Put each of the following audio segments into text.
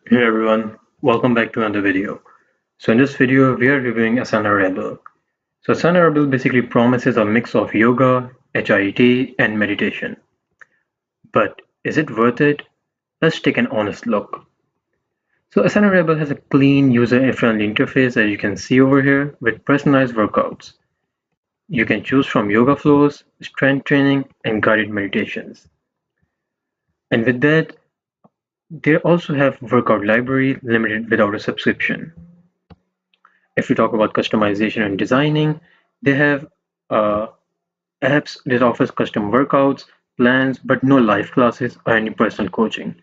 Hey everyone, welcome back to another video. So in this video, we are reviewing Asana Rebel. So Asana Rebel basically promises a mix of yoga, HIIT, and meditation. But is it worth it? Let's take an honest look. So Asana Rebel has a clean, user-friendly interface as you can see over here with personalized workouts. You can choose from yoga flows, strength training, and guided meditations. And with that, they also have workout library limited without a subscription. If we talk about customization and designing, they have uh, apps that offers custom workouts, plans, but no live classes or any personal coaching.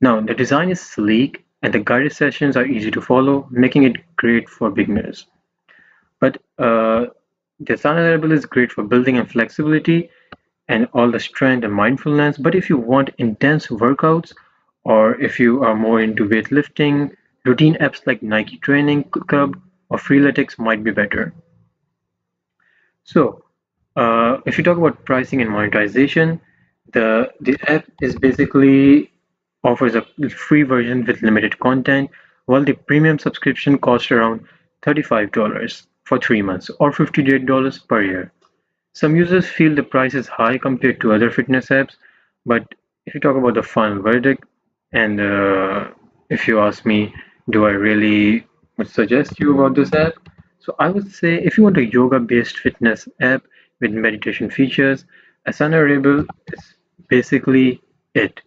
Now, the design is sleek and the guided sessions are easy to follow, making it great for beginners. But the Asana Rebel is great for building and flexibility and all the strength and mindfulness. But if you want intense workouts, or if you are more into weightlifting, routine apps like Nike Training Club or Freeletics might be better. So, if you talk about pricing and monetization, the app is basically offers a free version with limited content, while the premium subscription costs around $35 for 3 months or $58 per year. Some users feel the price is high compared to other fitness apps, but if you talk about the final verdict, and if you ask me, do I really would suggest you about this app? So I would say if you want a yoga-based fitness app with meditation features, Asana Rebel is basically it.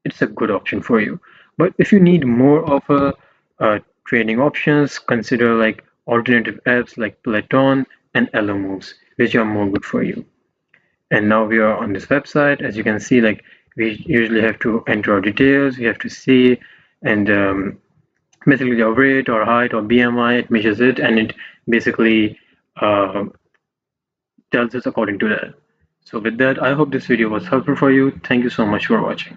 It's a good option for you. But if you need more of training options, consider like alternative apps like Peloton and Elo Moves, which are more good for you. And now we are on this website. As you can see, like we usually have to enter our details. We have to see and basically our weight or height or BMI. It measures it and it basically uh, tells us according to that. So with that, I hope this video was helpful for you. Thank you so much for watching.